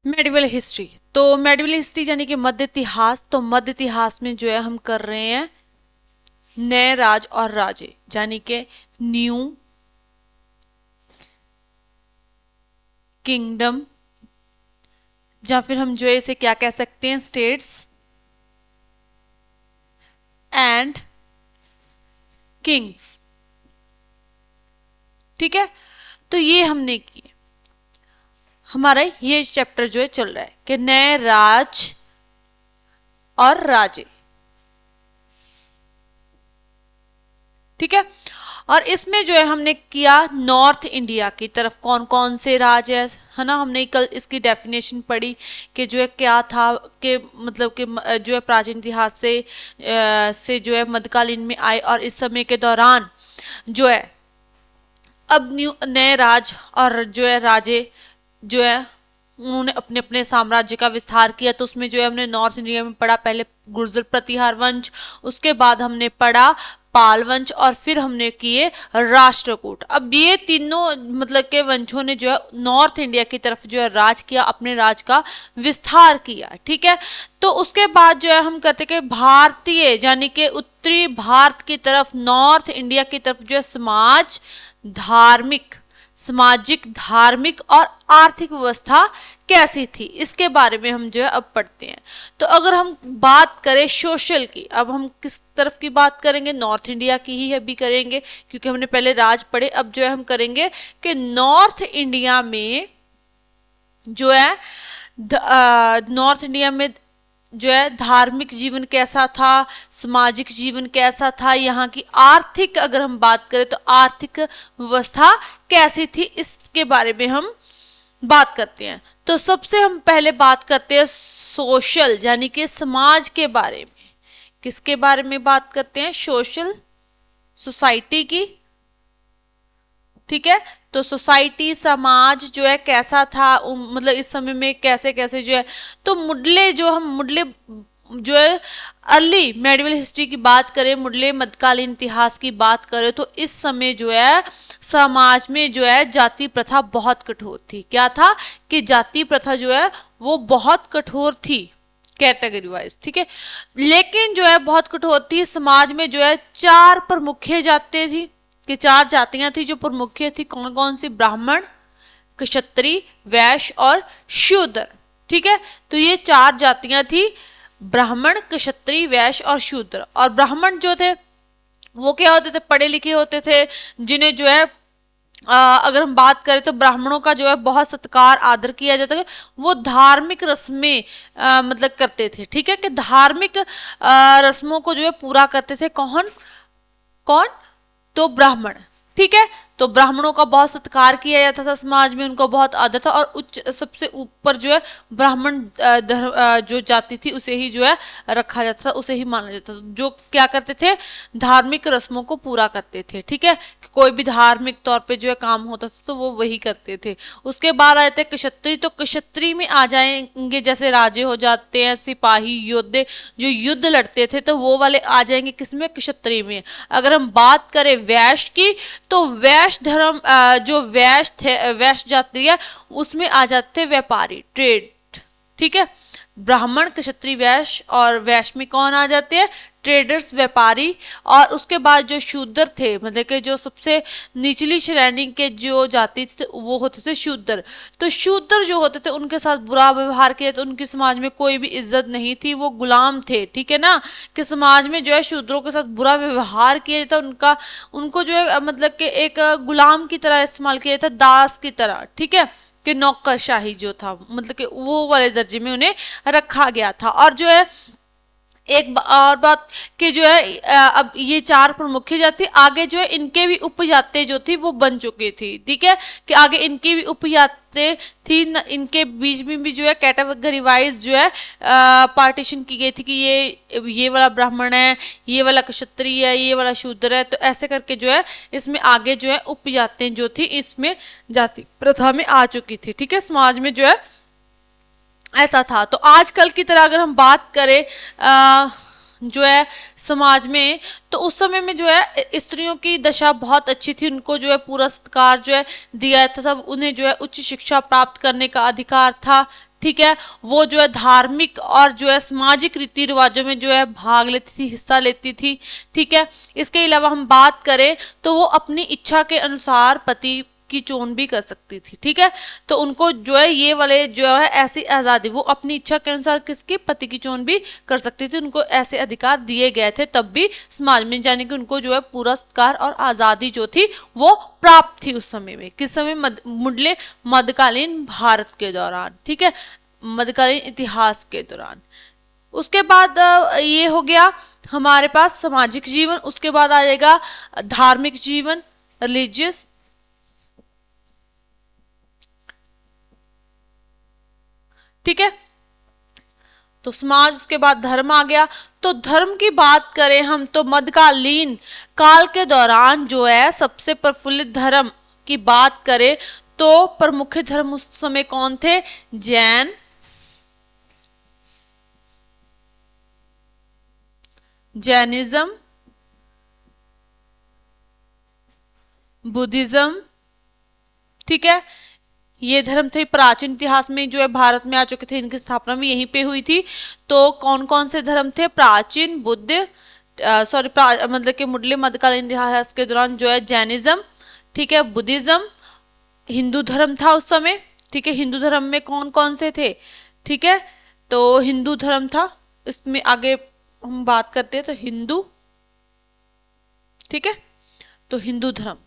Medieval history. तो medieval history यानी कि मध्य इतिहास। तो मध्य इतिहास में जो है हम कर रहे हैं नए राज और राजे, यानी कि न्यू किंगडम, या फिर हम जो है इसे क्या कह सकते हैं, स्टेट्स एंड किंग्स। ठीक है, तो ये हमने किए। हमारा ये चैप्टर जो है चल रहा है कि नए राज और राजे। ठीक है, और इसमें जो है हमने किया नॉर्थ इंडिया की तरफ कौन कौन से राज है ना। हमने कल इसकी डेफिनेशन पढ़ी कि जो है क्या था, कि मतलब कि जो है प्राचीन इतिहास से जो है मध्यकालीन में आए, और इस समय के दौरान जो है अब नए राज और जो है राजे जो है उन्होंने अपने अपने साम्राज्य का विस्तार किया। तो उसमें जो है हमने नॉर्थ इंडिया में पढ़ा पहले गुर्जर प्रतिहार वंश, उसके बाद हमने पढ़ा पाल वंश, और फिर हमने किए राष्ट्रकूट। अब ये तीनों मतलब के वंशों ने जो है नॉर्थ इंडिया की तरफ जो है राज किया, अपने राज का विस्तार किया। ठीक है, तो उसके बाद जो है हम कहते हैं कि भारतीय यानी कि उत्तरी भारत की तरफ, नॉर्थ इंडिया की तरफ जो है सामाजिक धार्मिक और आर्थिक व्यवस्था कैसी थी, इसके बारे में हम जो है अब पढ़ते हैं। तो अगर हम बात करें सोशल की, अब हम किस तरफ की बात करेंगे, नॉर्थ इंडिया की ही अभी करेंगे, क्योंकि हमने पहले राज पढ़े। अब जो है हम करेंगे कि नॉर्थ इंडिया में जो है नॉर्थ इंडिया में जो है धार्मिक जीवन कैसा था, सामाजिक जीवन कैसा था, यहाँ की आर्थिक अगर हम बात करें तो आर्थिक व्यवस्था कैसी थी, इसके बारे में हम बात करते हैं। तो सबसे हम पहले बात करते हैं सोशल यानी कि समाज के बारे में। किसके बारे में बात करते हैं, सोशल, सोसाइटी की। ठीक है, तो सोसाइटी समाज जो है कैसा था, मतलब इस समय में कैसे कैसे जो है। तो मुडले जो है अर्ली मेडिवल हिस्ट्री की बात करें, मुडले मध्यकालीन इतिहास की बात करें, तो इस समय जो है समाज में जो है जाति प्रथा बहुत कठोर थी। क्या था कि जाति प्रथा जो है वो बहुत कठोर थी कैटेगरी वाइज। ठीक है, लेकिन जो है बहुत कठोर थी। समाज में जो है चार प्रमुख जाति थी, कि चार जातियां थी जो प्रमुख थी। कौन कौन सी, ब्राह्मण, क्षत्रिय, वैश्य और शूद्र। ठीक है, तो ये चार जातियां थी, ब्राह्मण, क्षत्रिय, वैश्य और शूद्र। और ब्राह्मण जो थे वो क्या होते थे, पढ़े लिखे होते थे, जिन्हें जो है अगर हम बात करें तो ब्राह्मणों का जो है बहुत सत्कार आदर किया जाता है। वो धार्मिक रस्में मतलब करते थे। ठीक है, कि धार्मिक रस्मों को जो है पूरा करते थे। कौन कौन, तो ब्राह्मण। ठीक है, तो ब्राह्मणों का बहुत सत्कार किया जाता था समाज में, उनको बहुत आदर था, और उच्च सबसे ऊपर जो है ब्राह्मण जो जाति थी उसे ही जो है रखा जाता था, उसे ही माना जाता था, जो क्या करते थे, धार्मिक रस्मों को पूरा करते थे। ठीक है, कोई भी धार्मिक तौर पे जो है काम होता था तो वो वही करते थे। उसके बाद आए थे क्षत्रिय। तो क्षत्रिय में आ जाएंगे जैसे राजे हो जाते हैं, सिपाही, योद्धे जो युद्ध लड़ते थे, तो वो वाले आ जाएंगे किसमें, क्षत्रिय में। अगर हम बात करें वैश्य की, तो वैश्य धर्म जो वैश्य थे, वैश्य जाति है, उसमें आ जाते व्यापारी, ट्रेड। ठीक है, ब्राह्मण, क्षत्रिय, वैश्य, और वैश्य में कौन आ जाते हैं, ट्रेडर्स, व्यापारी। और उसके बाद जो शूद्र थे, मतलब कि जो सबसे निचली श्रेणी के जो जाति थे वो होते थे शूद्र। तो शूद्र जो होते थे उनके साथ बुरा व्यवहार किया, तो उनकी समाज में कोई भी इज्जत नहीं थी, वो गुलाम थे। ठीक है ना, कि समाज में जो है शूद्रों के साथ बुरा व्यवहार किया जाता, उनको जो है मतलब कि एक गुलाम की तरह इस्तेमाल किया जाता, दास की तरह। ठीक है, कि नौकरशाही जो था, मतलब कि वो वाले दर्जे में उन्हें रखा गया था। और जो है एक और बात कि जो है अब ये चार प्रमुख जाति, आगे जो है इनके भी उपजाति जो थी वो बन चुकी थी। ठीक है, कि आगे इनकी भी उपजाति थी, इनके बीच में भी जो है कैटेगरी वाइज जो है पार्टीशन की गई थी, कि ये वाला ब्राह्मण है, ये वाला क्षत्रिय है, ये वाला शूद्र है। तो ऐसे करके जो है इसमें आगे जो है उपजातियां जो थी इसमें जाति प्रथा में आ चुकी थी। ठीक है, समाज में जो है ऐसा था। तो आजकल की तरह अगर हम बात करें जो है समाज में, तो उस समय में जो है स्त्रियों की दशा बहुत अच्छी थी, उनको जो है पूरा सत्कार जो है दिया जाता था, उन्हें जो है उच्च शिक्षा प्राप्त करने का अधिकार था। ठीक है, वो जो है धार्मिक और जो है सामाजिक रीति रिवाजों में जो है भाग लेती थी, हिस्सा लेती थी। ठीक है, इसके अलावा हम बात करें तो वो अपनी इच्छा के अनुसार पति की चोन भी कर सकती थी। ठीक है, तो उनको जो है ये वाले जो है ऐसी आजादी, वो अपनी इच्छा के अनुसार किसके पति की चोन भी कर सकती थी, उनको ऐसे अधिकार दिए गए थे तब भी समाज में, यानी कि उनको जो है पूरा अधिकार और आजादी जो थी वो प्राप्त थी उस समय में। किस समय? मुडले मध्यकालीन भारत के दौरान। ठीक है, मध्यकालीन इतिहास के दौरान। उसके बाद ये हो गया हमारे पास सामाजिक जीवन। उसके बाद आ जाएगा धार्मिक जीवन, रिलीजियस। ठीक है, तो समाज, उसके बाद धर्म आ गया। तो धर्म की बात करें हम तो मध्यकालीन काल के दौरान जो है सबसे प्रफुल्लित धर्म की बात करें तो प्रमुख धर्म उस समय कौन थे? Jain, Jainism, Buddhism. ठीक है, ये धर्म थे, प्राचीन इतिहास में जो है भारत में आ चुके थे, इनकी स्थापना भी यहीं पे हुई थी। तो कौन कौन से धर्म थे? प्राचीन, बुद्ध, सॉरी मतलब कि मुडले मध्यकालीन इतिहास के दौरान जो है जैनिज्म, ठीक है, बुद्धिज्म, हिंदू धर्म था उस समय। ठीक है, हिंदू धर्म में कौन कौन से थे? ठीक है, तो हिंदू धर्म था, इसमें आगे हम बात करते हैं तो हिंदू। ठीक है, तो हिंदू धर्म,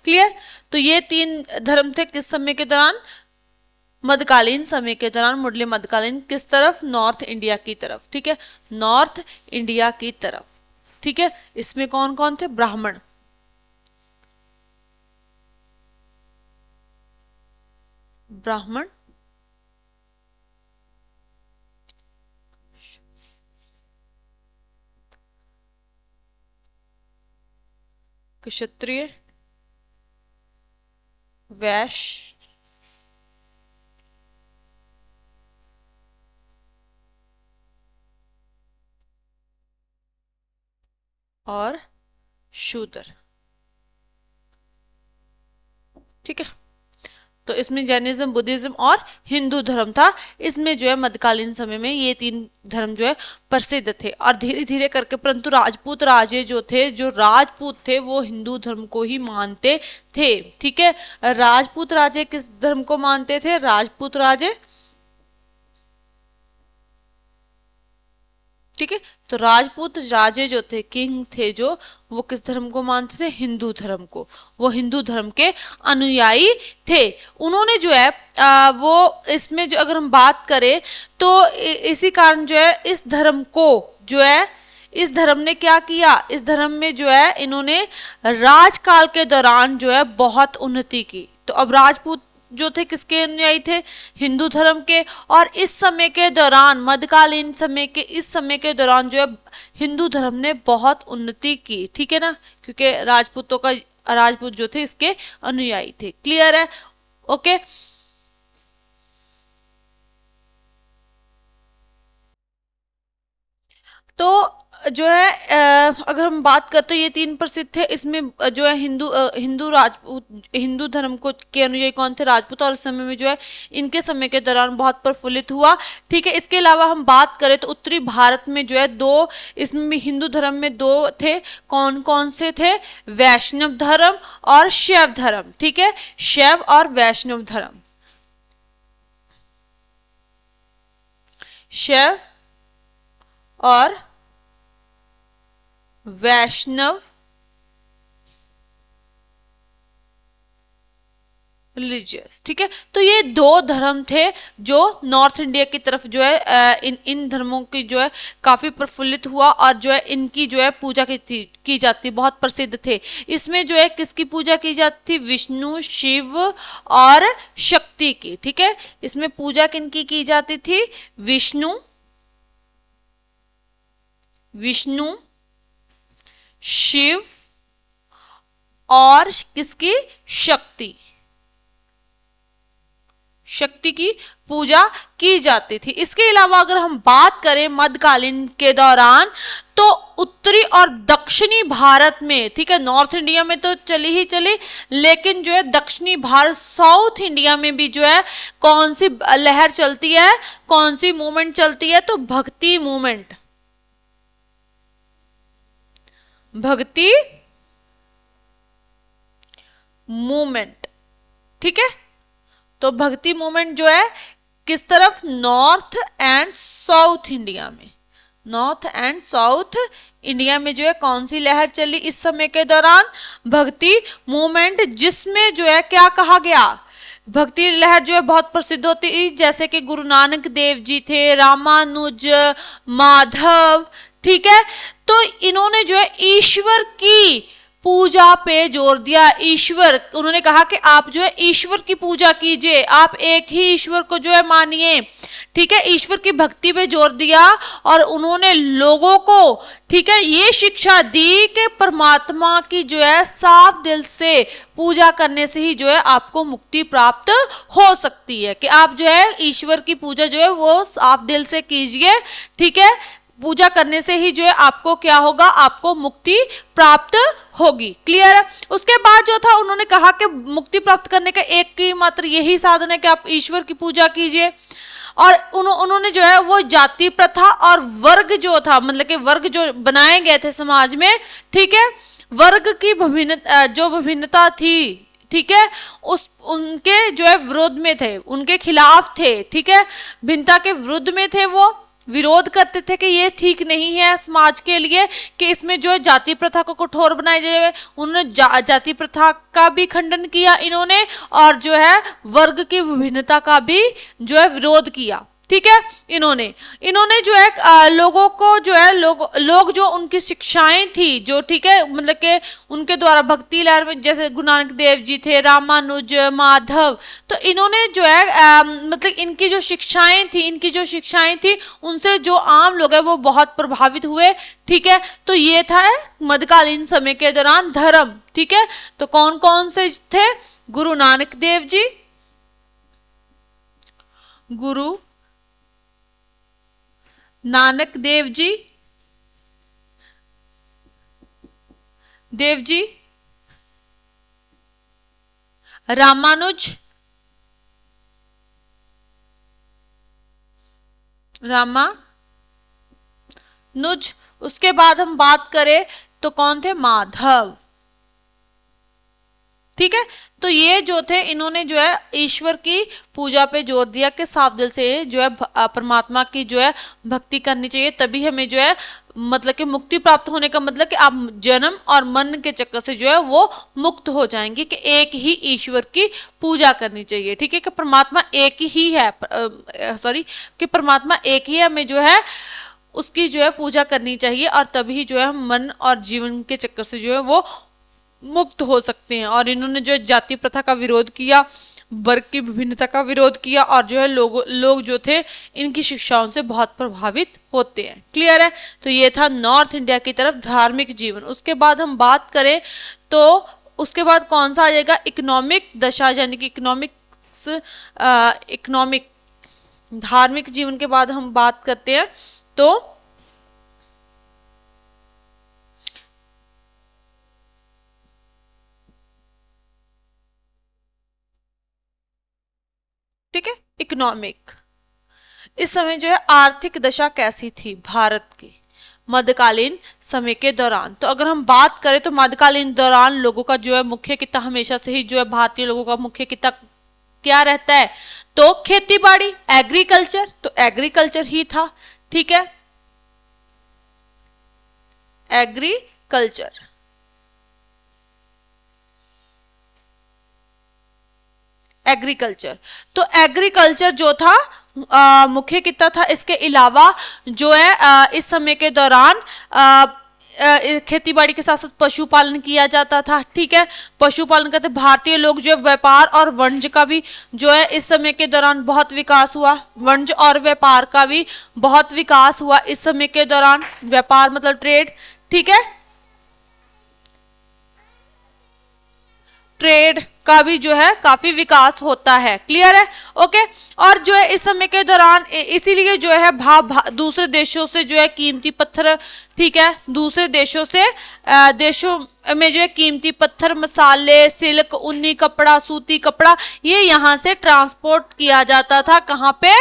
क्लियर। तो ये तीन धर्म थे किस समय के दौरान? मध्यकालीन समय के दौरान। मुडले मध्यकालीन किस तरफ? नॉर्थ इंडिया की तरफ। ठीक है, नॉर्थ इंडिया की तरफ। ठीक है, इसमें कौन कौन थे? ब्राह्मण, ब्राह्मण, क्षत्रिय, वैश्य, और शूद्र। ठीक है, तो इसमें जैनिज्म, बुद्धिज्म और हिंदू धर्म था। इसमें जो है मध्यकालीन समय में ये तीन धर्म जो है प्रसिद्ध थे। और धीरे धीरे करके, परंतु राजपूत राजे जो थे, जो राजपूत थे, वो हिंदू धर्म को ही मानते थे। ठीक है, राजपूत राजे किस धर्म को मानते थे? राजपूत राजे। ठीक है, तो राजपूत राजे जो थे, किंग थे जो, वो किस धर्म को मानते थे? हिंदू धर्म को। वो हिंदू धर्म के अनुयायी थे। उन्होंने जो है वो इसमें जो अगर हम बात करें तो इसी कारण जो है इस धर्म को जो है, इस धर्म ने क्या किया? इस धर्म में जो है इन्होंने राजकाल के दौरान जो है बहुत उन्नति की। तो अब राजपूत जो थे किसके अनुयायी थे? हिंदू धर्म के। और इस समय के दौरान, मध्यकालीन समय के इस समय के दौरान जो है हिंदू धर्म ने बहुत उन्नति की। ठीक है ना, क्योंकि राजपूतों का, राजपूत जो थे इसके अनुयायी थे। क्लियर है? ओके। तो जो है अगर हम बात करते हैं, ये तीन प्रसिद्ध थे। इसमें जो है हिंदू राजपूत, हिंदू धर्म को के अनुयायी कौन थे? राजपूत। और इस समय में जो है इनके समय के दौरान बहुत प्रफुल्लित हुआ। ठीक है, इसके अलावा हम बात करें तो उत्तरी भारत में जो है दो, इसमें हिंदू धर्म में दो थे। कौन कौन से थे? वैष्णव धर्म और शैव धर्म। ठीक है, शैव और वैष्णव धर्म। शैव और वैष्णव रिलीजियस। ठीक है, तो ये दो धर्म थे जो नॉर्थ इंडिया की तरफ जो है इन धर्मों की जो है काफी प्रफुल्लित हुआ। और जो है इनकी जो है पूजा की जाती, बहुत प्रसिद्ध थे। इसमें जो है किसकी पूजा की जाती थी? विष्णु, शिव और शक्ति की। ठीक है, इसमें पूजा किनकी की जाती थी? विष्णु, विष्णु, शिव और किसकी? शक्ति। शक्ति की पूजा की जाती थी। इसके अलावा अगर हम बात करें मध्यकालीन के दौरान, तो उत्तरी और दक्षिणी भारत में, ठीक है, नॉर्थ इंडिया में तो चली ही चली, लेकिन जो है दक्षिणी भारत, साउथ इंडिया में भी जो है कौन सी लहर चलती है, कौन सी मूवमेंट चलती है, तो भक्ति मूवमेंट, भक्ति मूवमेंट, ठीक है। तो भक्ति मूवमेंट जो है किस तरफ, नॉर्थ एंड साउथ इंडिया में, नॉर्थ एंड साउथ इंडिया में जो है कौन सी लहर चली इस समय के दौरान, भक्ति मूवमेंट, जिसमें जो है क्या कहा गया, भक्ति लहर जो है बहुत प्रसिद्ध होती है, जैसे कि गुरु नानक देव जी थे, रामानुज, माधव, ठीक है। तो इन्होंने जो है ईश्वर की पूजा पे जोर दिया। ईश्वर, उन्होंने कहा कि आप जो है ईश्वर की पूजा कीजिए, आप एक ही ईश्वर को जो है मानिए, ठीक है, ईश्वर की भक्ति पे जोर दिया। और उन्होंने लोगों को, ठीक है, ये शिक्षा दी कि परमात्मा की जो है साफ दिल से पूजा करने से ही जो है आपको मुक्ति प्राप्त हो सकती है, कि आप जो है ईश्वर की पूजा जो है वो साफ दिल से कीजिए, ठीक है, पूजा करने से ही जो है आपको क्या होगा, आपको मुक्ति प्राप्त होगी। क्लियर है। उसके बाद जो था उन्होंने कहा कि मुक्ति प्राप्त करने का एक ही मात्र यही साधन है कि आप ईश्वर की पूजा कीजिए। और उन्होंने जो है वो जाति प्रथा और वर्ग जो था, मतलब कि वर्ग जो बनाए गए थे समाज में, ठीक है, वर्ग की विभिन्नता थी, ठीक है, उनके जो है विरोध में थे, उनके खिलाफ थे, ठीक है, भिन्नता के विरुद्ध में थे, वो विरोध करते थे कि ये ठीक नहीं है समाज के लिए, कि इसमें जो है जाति प्रथा को कठोर बनाया जाए। उन्होंने जाति प्रथा का भी खंडन किया इन्होंने, और जो है वर्ग की विभिन्नता का भी जो है विरोध किया, ठीक है। इन्होंने जो है लोगों को जो है लोग जो उनकी शिक्षाएं थी, जो, ठीक है, मतलब कि उनके द्वारा भक्ति लहर में, जैसे गुरु नानक देव जी थे, रामानुज, माधव, तो इन्होंने जो है मतलब इनकी जो शिक्षाएं थी उनसे जो आम लोग हैं वो बहुत प्रभावित हुए, ठीक है। तो ये था मध्यकालीन समय के दौरान धर्म, ठीक है। तो कौन कौन से थे, गुरु नानक देव जी, गुरु नानक देव जी, रामानुज, उसके बाद हम बात करें तो कौन थे, माधव, ठीक है। तो ये जो थे इन्होंने जो है ईश्वर की पूजा पे जोर दिया कि साफ दिल से जो है परमात्मा की जो है भक्ति करनी चाहिए, तभी हमें जो है मतलब कि मुक्ति प्राप्त होने का मतलब कि आप जन्म और मन के चक्कर से जो है वो मुक्त हो जाएंगे, कि एक ही ईश्वर की पूजा करनी चाहिए, ठीक है, कि परमात्मा एक ही है, कि परमात्मा एक ही है, हमें जो है उसकी जो है पूजा करनी चाहिए, और तभी जो है हम मन और जीवन के चक्कर से जो है वो मुक्त हो सकते हैं। और इन्होंने जो जाति प्रथा का विरोध किया, वर्ग की विभिन्नता का विरोध किया, और जो है लोग जो थे इनकी शिक्षाओं से बहुत प्रभावित होते हैं। क्लियर है। तो ये था नॉर्थ इंडिया की तरफ धार्मिक जीवन। उसके बाद हम बात करें तो उसके बाद कौन सा आ जाएगा, इकोनॉमिक दशा, यानी कि इकोनॉमिक धार्मिक जीवन के बाद हम बात करते हैं तो ठीक है, इकोनॉमिक। इस समय जो है आर्थिक दशा कैसी थी भारत की मध्यकालीन समय के दौरान। तो अगर हम बात करें तो मध्यकालीन दौरान लोगों का जो है मुख्य कित्ता हमेशा से ही जो है भारतीय लोगों का मुख्य कित्ता क्या रहता है, तो खेती बाड़ी, एग्रीकल्चर, तो एग्रीकल्चर ही था, ठीक है, एग्रीकल्चर। तो एग्रीकल्चर जो था मुख्य कित्ता था। इसके अलावा जो है इस समय के दौरान खेतीबाड़ी के साथ साथ पशुपालन किया जाता था, ठीक है, पशुपालन करते भारतीय लोग जो है व्यापार और वाणिज्य का भी जो है इस समय के दौरान बहुत विकास हुआ, वाणिज्य और व्यापार का भी बहुत विकास हुआ इस समय के दौरान। व्यापार मतलब ट्रेड, ठीक है, ट्रेड, का भी जो है काफी विकास होता है। क्लियर है? ओके। और जो है इस समय के दौरान इसीलिए जो है दूसरे देशों से जो है कीमती पत्थर, ठीक है, दूसरे देशों से देशों में जो है कीमती पत्थर, मसाले, सिल्क, ऊनी कपड़ा, सूती कपड़ा, ये यहाँ से ट्रांसपोर्ट किया जाता था। कहाँ पे?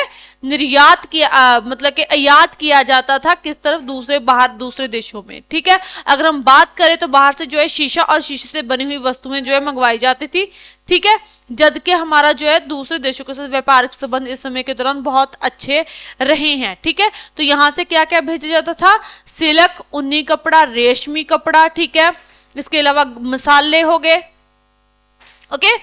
निर्यात किया मतलब कि आयात किया जाता था, किस तरफ? दूसरे देशों में। ठीक है। अगर हम बात करें तो बाहर से जो है शीशा और शीशे से बनी हुई वस्तुएं जो है मंगवाई जाती थी। ठीक है। जबकि हमारा जो है दूसरे देशों के साथ व्यापारिक संबंध इस समय के दौरान बहुत अच्छे रहे हैं। ठीक है। तो यहाँ से क्या क्या भेजा जाता था? सिल्क, ऊनी कपड़ा, रेशमी कपड़ा, ठीक है, इसके अलावा मसाले हो गए। ओके,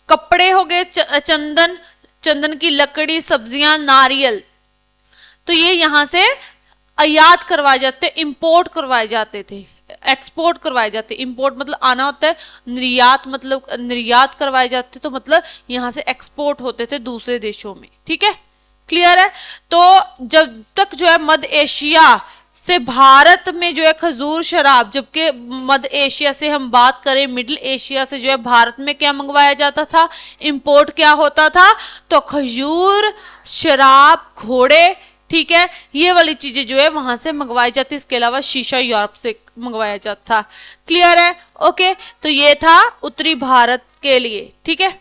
कपड़े हो गए, चंदन की लकड़ी, सब्जियां, नारियल, तो ये यहां से आयात करवाए जाते, इंपोर्ट करवाए जाते थे, एक्सपोर्ट करवाए जाते। इंपोर्ट मतलब आना होता है, निर्यात मतलब निर्यात करवाए जाते, तो मतलब यहां से एक्सपोर्ट होते थे दूसरे देशों में। ठीक है, क्लियर है? तो जब तक जो है मध्य एशिया से भारत में जो है खजूर शराब, जबकि मध्य एशिया से हम बात करें, मिडिल एशिया से जो है भारत में क्या मंगवाया जाता था? इंपोर्ट क्या होता था? तो खजूर, शराब, घोड़े, ठीक है, ये वाली चीजें जो है वहां से मंगवाई जाती। इसके अलावा शीशा यूरोप से मंगवाया जाता था। क्लियर है? ओके, तो ये था उत्तरी भारत के लिए। ठीक है।